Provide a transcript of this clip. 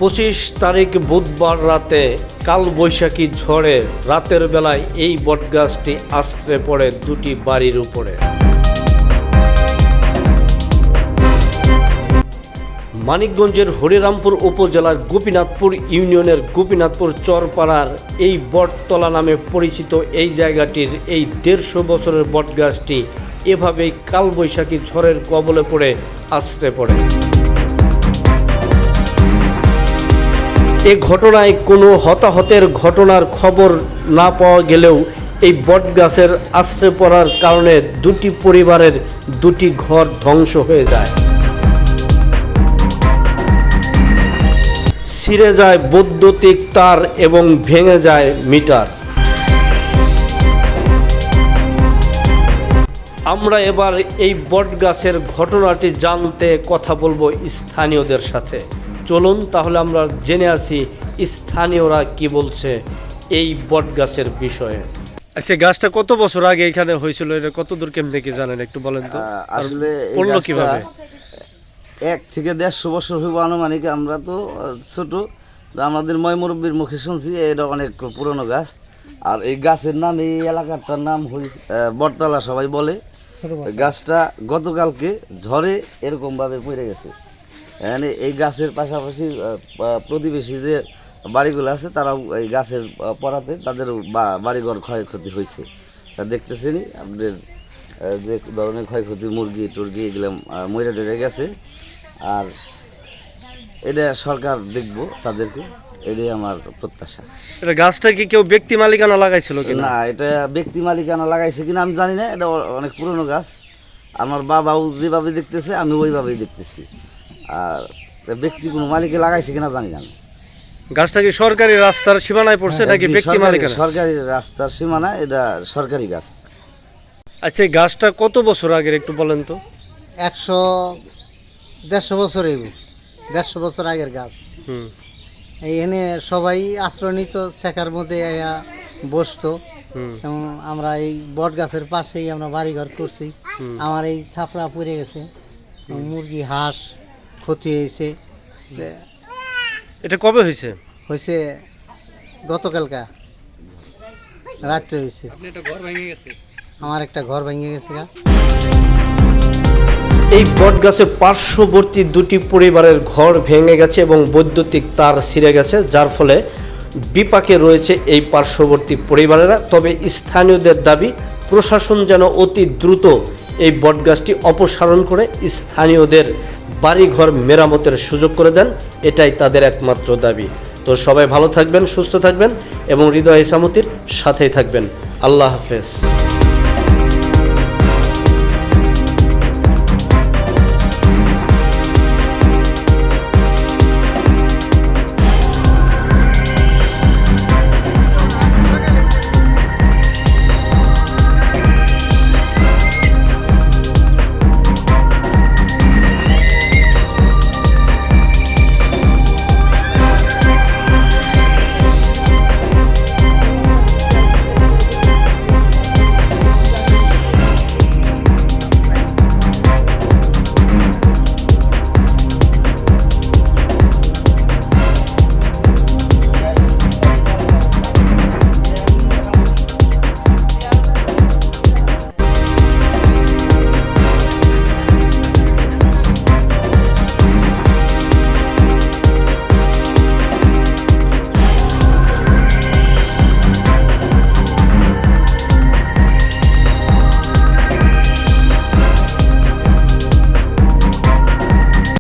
25 তারিখ বুধবার রাতে কালবৈশাখী ঝড়ে রাতের বেলায় এই বটগাছটি আছড়ে পড়ে দুটি বাড়ির উপরে। মানিকগঞ্জের হরিরামপুর উপজেলার গোপীনাথপুর ইউনিয়নের গোপীনাথপুর চরপাড়ার এই বটতলা নামে পরিচিত এই জায়গাটির এই 150 বছরের বটগাছটি এভাবেই কালবৈশাখী ঝড়ের কবলে পড়ে আছড়ে পড়ে। এ ঘটনায় কোনো হতাহতের ঘটনার খবর না পাওয়া গেলেও এই বটগাছের আছড়ে পড়ার কারণে দুটি পরিবারের দুটি ঘর ধ্বংস হয়ে যায়। ছিঁড়ে যায় বৈদ্যুতিক তার এবং ভেঙে যায় মিটার। আমরা এবার এই বটগাছের ঘটনাটি জানতে কথা বলবো স্থানীয়দের সাথে। চলুন তাহলে আমরা জেনে আসি স্থানীয়রা কি বলছে এই বটগাছের বিষয়ে। আচ্ছা, গাছটা কত বছর আগে এখানে হয়েছিল, এটা কত দূর কেমনে কি জানেন একটু বলেন তো? আসলে পড়লো কিভাবে? 1 থেকে 150 বছর হইব আনুমানিক। আমরা তো ছোট, আমাদের ময়মুরব্বীর মুখে শুনছি এটা অনেক পুরনো গাছ। আর এই গাছের নাম, এই এলাকাটার নাম বটতলা সবাই বলে। গাছটা গতকালকে ঝড়ে এরকমভাবে পড়ে গেছে। মানে এই গাছের পাশাপাশি প্রতিবেশী যে বাড়িগুলো আছে তারাও এই গাছের পড়াতে তাদের বাড়িঘর ক্ষয়ক্ষতি হয়েছে। তা দেখতেছেনি আপনাদের যে ধরনের ক্ষয়ক্ষতি, মুরগি টুরগি এগুলো মরে টরে গেছে। আর এটা সরকার দেখবো তাদেরকে, এটাই আমার প্রত্যাশা। এটা গাছটা কি কেউ ব্যক্তি মালিকানা লাগাইছিল কিনা? না, এটা ব্যক্তি মালিকানা লাগাইছে কিনা আমি জানি না। এটা অনেক পুরনো গাছ। আমার বাবাও যেভাবে দেখতেছে আমি ওইভাবেই দেখতেছি। আর ব্যক্তি কোনো মালিকে লাগাইছে কিনা জানি না। গাছটা কি সরকারি রাস্তার সীমানায় পড়ছে নাকি ব্যক্তি মালিকানা? সরকারি রাস্তার সীমানা, এটা সরকারি গাছ। আচ্ছা, এই গাছটা কত বছর আগের একটু বলেন তো? 100-150 বছর, 150 বছর আগের গাছ। এইখানে সবাই আশ্রয় নিত, শেখার মধ্যে বসতো। এবং আমরা এই বট গাছের পাশেই আমরা বাড়িঘর করছি। আমার এই ছাপড়া পড়ে গেছে, মুরগি হাঁস ক্ষতি হয়েছে। এটা কবে হয়েছে? হয়েছে গতকালকা রাত্রে হয়েছে। আমার একটা ঘর ভেঙে গেছে। এই বটগাছের পার্শ্ববর্তী দুটি পরিবারের ঘর ভেঙে গেছে এবং বৈদ্যুতিক তার ছিঁড়ে গেছে, যার ফলে বিপাকে রয়েছে এই পার্শ্ববর্তী পরিবারেরা। তবে স্থানীয়দের দাবি প্রশাসন যেন অতি দ্রুত এই বটগাছটি অপসারণ করে স্থানীয়দের বাড়িঘর মেরামতের সুযোগ করে দেন, এটাই তাদের একমাত্র দাবি। তো সবাই ভালো থাকবেন, সুস্থ থাকবেন এবং হৃদয় ইসামতির সাথেই থাকবেন। আল্লাহ হাফেজ।